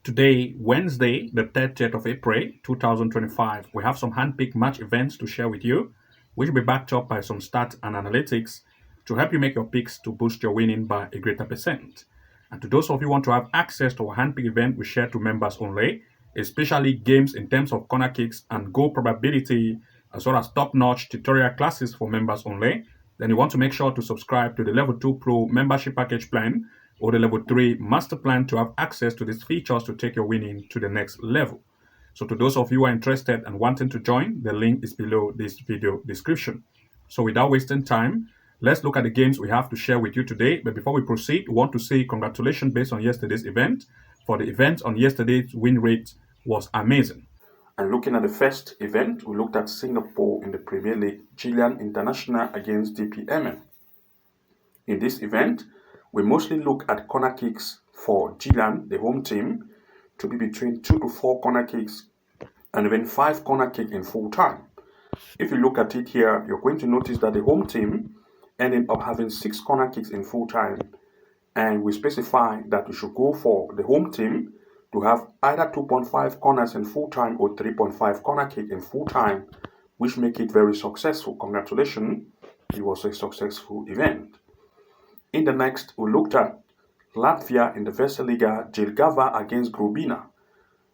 Today, Wednesday, the 30th of April, 2025, we have some handpicked match events to share with you, which will be backed up by some stats and analytics to help you make your picks to boost your winning by a greater percent. And to those of you who want to have access to our handpicked event, we share to members only, especially games in terms of corner kicks and goal probability, as well as top-notch tutorial classes for members only, then you want to make sure to subscribe to the Level 2 Pro membership package plan or the Level 3 master plan to have access to these features to take your winning to the next level. So to those of you who are interested and wanting to join, the link is below this video description. So without wasting time, let's look at the games we have to share with you today. But before we proceed, we want to say congratulations based on yesterday's event. For the event on yesterday's win rate was amazing. And looking at the first event, we looked at Singapore in the Premier League, Chilean International against DPMM. In this event, we mostly look at corner kicks for Chilean, the home team, to be between 2 to 4 corner kicks and even 5 corner kicks in full time. If you look at it here, you're going to notice that the home team ended up having 6 corner kicks in full time, and we specify that we should go for the home team to have either 2.5 corners in full time or 3.5 corner kick in full time, which make it very successful. Congratulations, it was a successful event. In the next, we looked at Latvia in the Veseliga Jelgava against Grobina.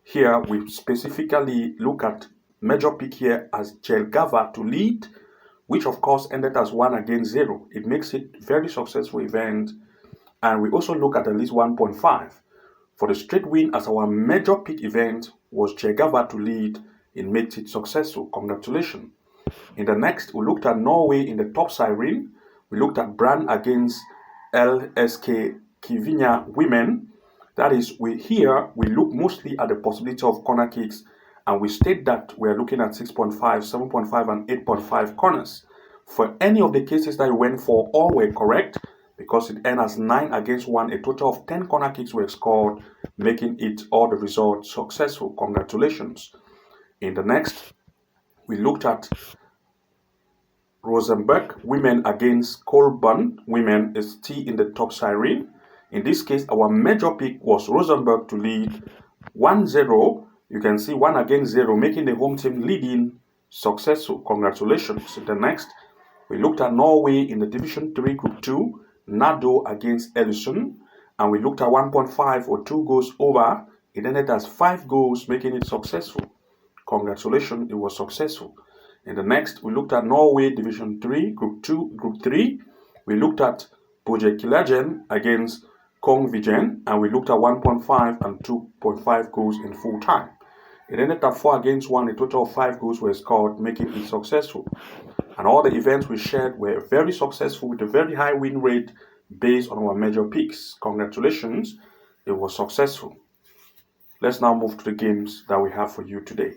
Here, we specifically look at major pick here as Jelgava to lead, which of course ended as 1-0. It makes it very successful event. And we also look at least 1.5. For the straight win as our major pick event was Jelgava to lead. It made it successful. Congratulations. In the next, we looked at Norway in the top siren. We looked at Brann against LSK Kivinia women. That is, we look mostly at the possibility of corner kicks, and we state that we are looking at 6.5, 7.5, and 8.5 corners. For any of the cases that we went for, all were correct because it ended as 9-1. A total of 10 corner kicks were scored, making it all the results successful. Congratulations. In the next, we looked at Rosenberg women against Colburn women is still in the top siren. In this case, our major pick was Rosenberg to lead 1-0. You can see 1-0, making the home team leading successful. Congratulations. In the next, we looked at Norway in the Division 3 Group 2, Nado against Ellison, and we looked at 1.5 or 2 goals over. It ended as 5 goals, making it successful. Congratulations, it was successful. In the next, we looked at Norway Division 3, Group 2, Group 3. We looked at Bojekilagen against Kongvigen, and we looked at 1.5 and 2.5 goals in full time. It ended at 4-1. A total of 5 goals were scored, making it successful. And all the events we shared were very successful with a very high win rate based on our major picks. Congratulations, it was successful. Let's now move to the games that we have for you today.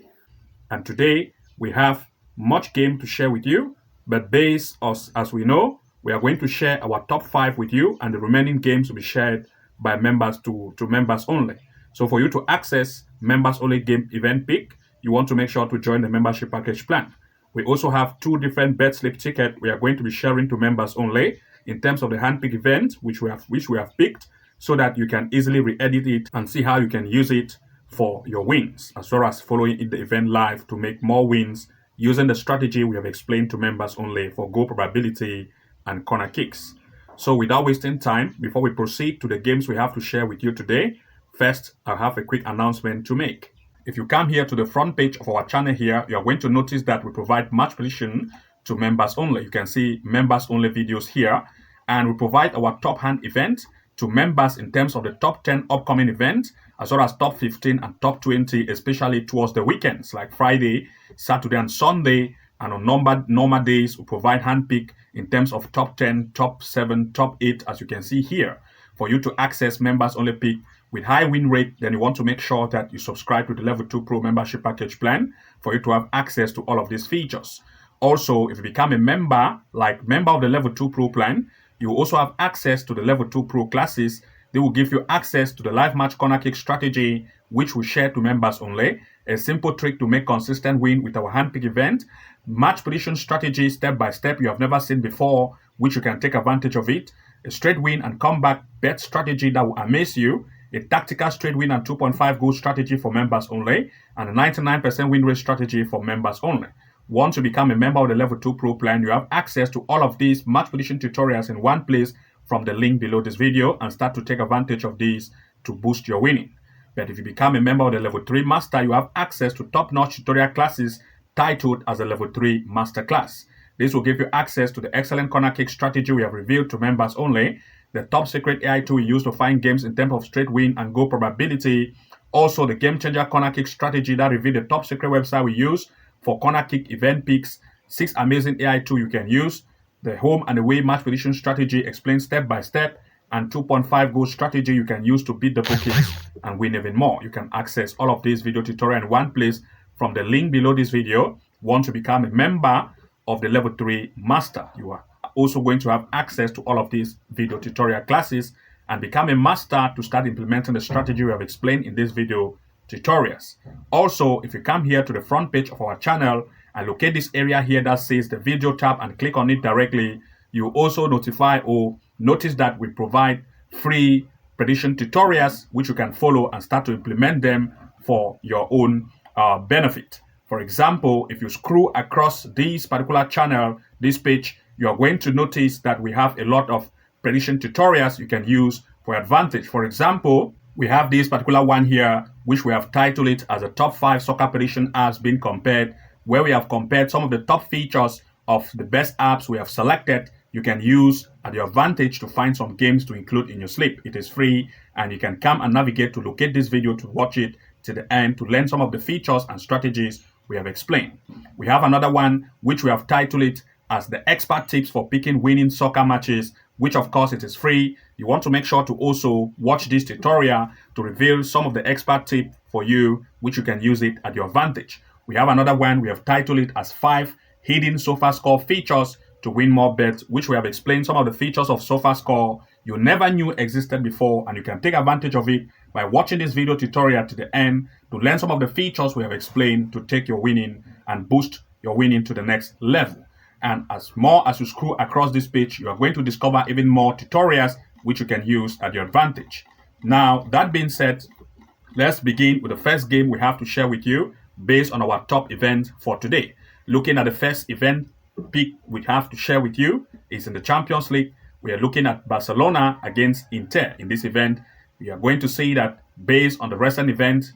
And today, we have much game to share with you, but based as we know, we are going to share our top 5 with you, and the remaining games will be shared by members to members only. So for you to access members only game event pick, you want to make sure to join the membership package plan. We also have 2 different bet slip tickets we are going to be sharing to members only in terms of the handpick event which we have picked, so that you can easily re-edit it and see how you can use it for your wins, as well as following the event live to make more wins using the strategy we have explained to members only for goal probability and corner kicks. So without wasting time, before we proceed to the games we have to share with you today, first I have a quick announcement to make. If you come here to the front page of our channel here, you are going to notice that we provide match prediction to members only. You can see members only videos here, and we provide our top hand event to members in terms of the top 10 upcoming events, as well as top 15 and top 20, especially towards the weekends like Friday, Saturday, and Sunday. And on normal days, we provide handpick in terms of top 10, top 7, top 8, as you can see here. For you to access members only pick with high win rate, then you want to make sure that you subscribe to the Level 2 Pro membership package plan for you to have access to all of these features. Also, if you become a member of the Level 2 Pro plan, you will also have access to the Level 2 Pro classes. They will give you access to the live match corner kick strategy, which we share to members only, a simple trick to make consistent win with our handpick event, match prediction strategy step by step you have never seen before, which you can take advantage of it, a straight win and comeback bet strategy that will amaze you, a tactical straight win and 2.5 goal strategy for members only, and a 99% win rate strategy for members only. Once you become a member of the Level 2 Pro plan, you have access to all of these match prediction tutorials in one place from the link below this video and start to take advantage of these to boost your winning. But if you become a member of the Level 3 Master, you have access to top-notch tutorial classes titled as a Level 3 Master Class. This will give you access to the excellent corner kick strategy we have revealed to members only, the top secret AI tool we use to find games in terms of straight win and goal probability, also the game changer corner kick strategy that revealed the top secret website we use for corner kick event picks, 6 amazing AI tools you can use, the home and away match prediction strategy explained step by step, and 2.5 goal strategy you can use to beat the bookings and win even more. You can access all of these video tutorials in one place from the link below this video. Once you become a member of the Level 3 Master, you are also going to have access to all of these video tutorial classes and become a master to start implementing the strategy we have explained in this video tutorials. Also, if you come here to the front page of our channel and locate this area here that says the video tab and click on it directly, you also notify or notice that we provide free prediction tutorials which you can follow and start to implement them for your own benefit. For example, if you scroll across this particular channel, this page, you are going to notice that we have a lot of prediction tutorials you can use for advantage. For example, we have this particular one here, which we have titled it as a top 5 soccer prediction apps being compared, where we have compared some of the top features of the best apps we have selected you can use at your advantage to find some games to include in your sleep. It is free and you can come and navigate to locate this video to watch it to the end to learn some of the features and strategies we have explained. We have another one which we have titled it as the expert tips for picking winning soccer matches, which of course it is free. You want to make sure to also watch this tutorial to reveal some of the expert tips for you, which you can use it at your advantage. We have another one, we have titled it as 5 hidden Sofascore features to win more bets, which we have explained some of the features of Sofascore you never knew existed before, and you can take advantage of it by watching this video tutorial to the end to learn some of the features we have explained to take your winning and boost your winning to the next level. And as more as you scroll across this page, you are going to discover even more tutorials which you can use at your advantage. Now, that being said, let's begin with the first game we have to share with you based on our top event for today. Looking at the first event pick we have to share with you is in the Champions League. We are looking at Barcelona against Inter. In this event, we are going to see that based on the recent event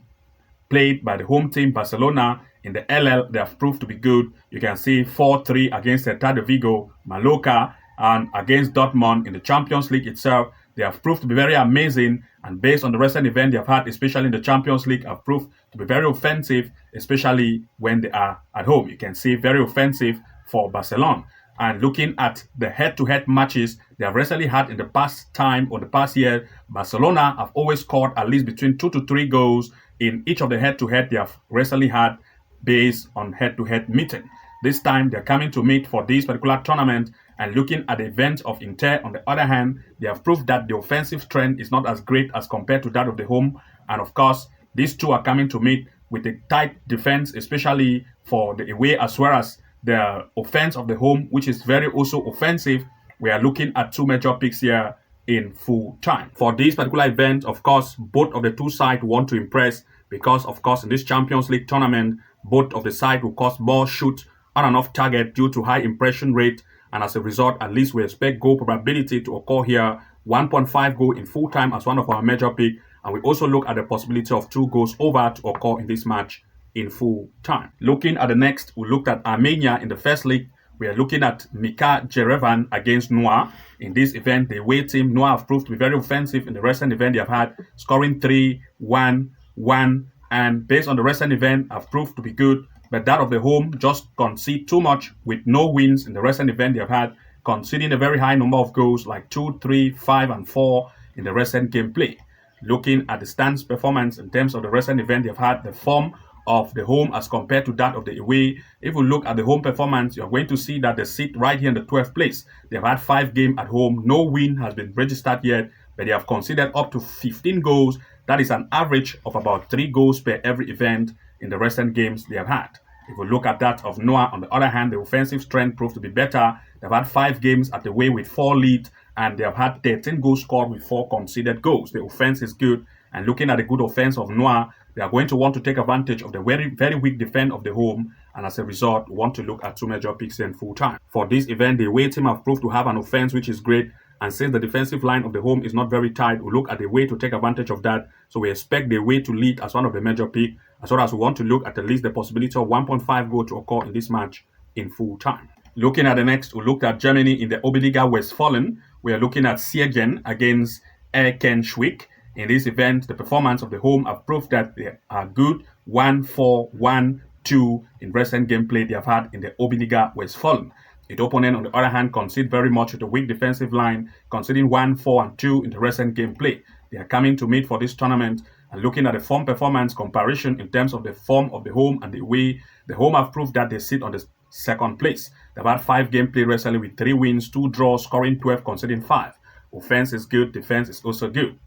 played by the home team Barcelona in the LL, they have proved to be good. You can see 4-3 against Celta de Vigo, Mallorca, and against Dortmund in the Champions League itself. They have proved to be very amazing, and based on the recent event they have had, especially in the Champions League, have proved to be very offensive, especially when they are at home. You can see very offensive for Barcelona. And looking at the head-to-head matches they have recently had in the past time or the past year, Barcelona have always scored at least between 2 to 3 goals in each of the head-to-head they have recently had based on head-to-head meeting. This time they're coming to meet for this particular tournament, and looking at the event of Inter, on the other hand, they have proved that the offensive strength is not as great as compared to that of the home. And of course, these two are coming to meet with a tight defense, especially for the away as well as the offense of the home, which is very also offensive. We are looking at 2 major picks here in full time. For this particular event, of course, both of the two sides want to impress because, of course, in this Champions League tournament, both of the sides will cause more shoot on and off target due to high impression rate. And as a result, at least we expect goal probability to occur here, 1.5 goal in full time as one of our major pick. And we also look at the possibility of 2 goals over to occur in this match in full time. Looking at the next, we looked at Armenia in the first league. We are looking at Mika Jerevan against Noah. In this event, the away team, Noah, have proved to be very offensive in the recent event they have had, scoring 3-1-1, and based on the recent event, have proved to be good. But that of the home just concede too much with no wins in the recent event they have had, conceding a very high number of goals like 2, 3, 5, and 4 in the recent gameplay. Looking at the stands performance in terms of the recent event they've had, the form of the home as compared to that of the away. If we look at the home performance, you're going to see that they sit right here in the 12th place. They've had 5 games at home. No win has been registered yet, but they have conceded up to 15 goals. That is an average of about 3 goals per every event in the recent games they have had. If we look at that of Noah, on the other hand, the offensive strength proved to be better. They've had 5 games at the way with 4 leads, and they have had 13 goals scored with 4 conceded goals. The offense is good, And looking at the good offense of Noir, they are going to want to take advantage of the very, very weak defense of the home, and as a result, want to look at two major picks in full time. For this event, the away team have proved to have an offense which is great, and since the defensive line of the home is not very tight, we look at the way to take advantage of that. So we expect the way to lead as one of the major picks, as well as we want to look at least the possibility of 1.5 goal to occur in this match in full time. Looking at the next, we looked at Germany in the Oberliga Westfalen. We are looking at Siegen against Erkenschwick. In this event, the performance of the home have proved that they are good. 1-4, 1-2 in recent gameplay they have had in the Oberliga Westfalen. The opponent, on the other hand, concede very much with a weak defensive line, conceding 1-4-2 in the recent gameplay. They are coming to meet for this tournament, and looking at the form performance comparison in terms of the form of the home and the away, the home have proved that they sit on the second place. They've had 5 gameplay recently with 3 wins, 2 draws, scoring 12, conceding 5. Offense is good, defense is also good.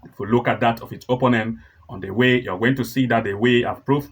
If we look at that of its opponent on the way, you're going to see that the way have proved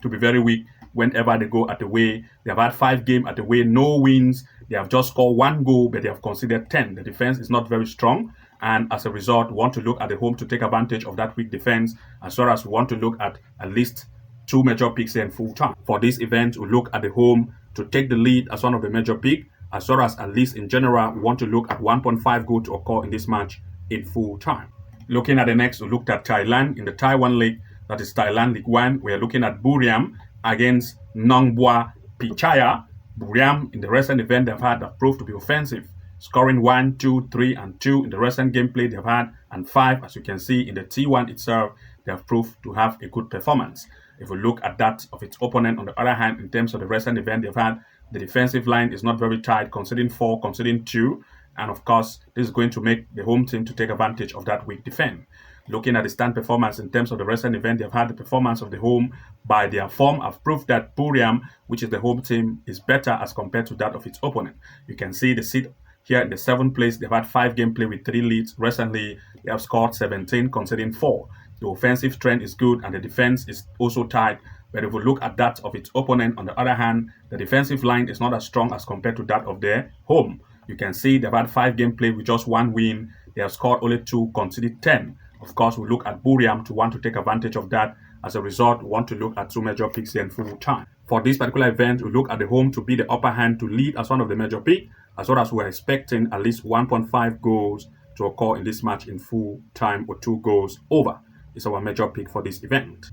to be very weak whenever they go at the way. They have had 5 games at the way, no wins. They have just scored 1 goal, but they have conceded 10. The defense is not very strong, and as a result, we want to look at the home to take advantage of that weak defense, as well as we want to look at least 2 major picks in full time. For this event, we look at the home to take the lead as one of the major picks, as well as at least in general, we want to look at 1.5 goal to occur in this match in full time. Looking at the next, we looked at Thailand in the Taiwan League, that is Thailand League 1. We are looking at Buriram against Nong Bua Pichaya. Buriram in the recent event they've had have proved to be offensive, scoring 1, 2, 3, and 2 in the recent gameplay they've had, and 5, as you can see in the T1 itself, they have proved to have a good performance. If we look at that of its opponent, on the other hand, in terms of the recent event they've had, the defensive line is not very tight, conceding 4, conceding 2. And of course, this is going to make the home team to take advantage of that weak defense. Looking at the stand performance in terms of the recent event, they've had the performance of the home by their form have proved that Buriram, which is the home team, is better as compared to that of its opponent. You can see the seat here in the 7th place. They've had 5 gameplay with 3 leads. Recently, they have scored 17, conceding 4. The offensive trend is good and the defense is also tight. But if we look at that of its opponent, on the other hand, the defensive line is not as strong as compared to that of their home. You can see they've had 5 gameplay with just 1 win. They have scored only 2, conceded 10. Of course, we look at Buriram to want to take advantage of that. As a result, we want to look at 2 major picks in full time. For this particular event, we look at the home to be the upper hand to lead as one of the major picks, as well as we're expecting at least 1.5 goals to occur in this match in full time, or 2 goals over. It's our major pick for this event.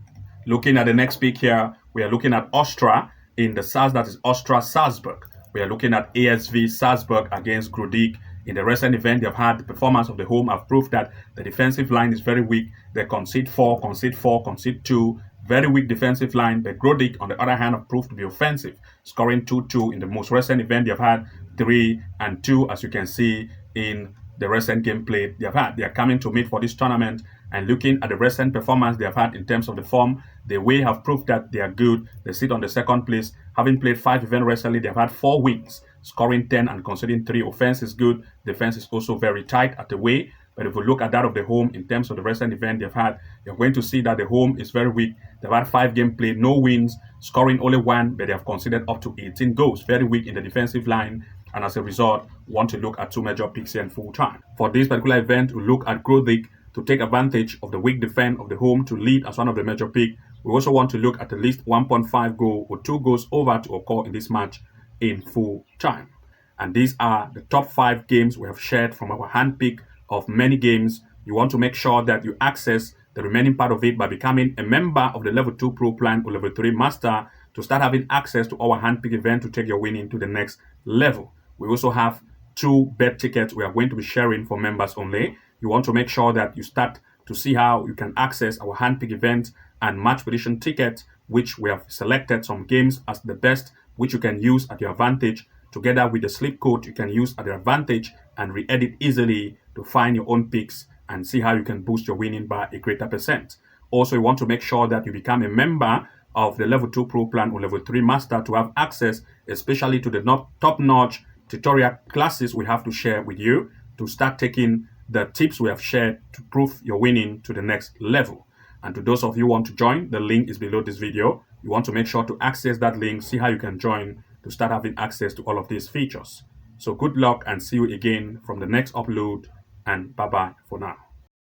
Looking at the next pick here, we are looking at Austria in the SAS, that is ASV Salzburg. We are looking at ASV Salzburg against Grodig. In the recent event they've had, the performance of the home have proved that the defensive line is very weak. They concede 4, concede 4, concede 2. Very weak defensive line. But Grodig, on the other hand, have proved to be offensive, scoring 2-2 in the most recent event they've had, 3 and 2, as you can see in the recent gameplay they've had. They are coming to meet for this tournament, and looking at the recent performance they have had in terms of the form, the way have proved that they are good. They sit on the 2nd place, having played 5 events recently. They have had 4 wins, scoring 10 and conceding 3. Offense is good. Defense is also very tight at the way. But if we look at that of the home in terms of the recent event they've had, you're going to see that the home is very weak. They've had 5 games played, no wins, scoring only 1, but they have conceded up to 18 goals. Very weak in the defensive line, and as a result, want to look at 2 major picks in full time. For this particular event, we look at Grodig to take advantage of the weak defense of the home to lead as one of the major picks. We also want to look at least 1.5 goal or 2 goals over to occur in this match in full time. And these are the top 5 games we have shared from our handpick of many games. You want to make sure that you access the remaining part of it by becoming a member of the Level 2 Pro Plan or Level 3 Master to start having access to our handpick event to take your winning to the next level. We also have 2 bet tickets we are going to be sharing for members only. You want to make sure that you start to see how you can access our handpick event and match prediction ticket, which we have selected some games as the best, which you can use at your advantage. Together with the slip code, you can use at your advantage and re-edit easily to find your own picks and see how you can boost your winning by a greater percent. Also, you want to make sure that you become a member of the Level 2 Pro Plan or Level 3 Master to have access, especially to the top-notch tutorial classes we have to share with you to start taking the tips we have shared to prove your winning to the next level. And to those of you who want to join, the link is below this video. You want to make sure to access that link, see how you can join to start having access to all of these features. So good luck and see you again from the next upload, and bye-bye for now.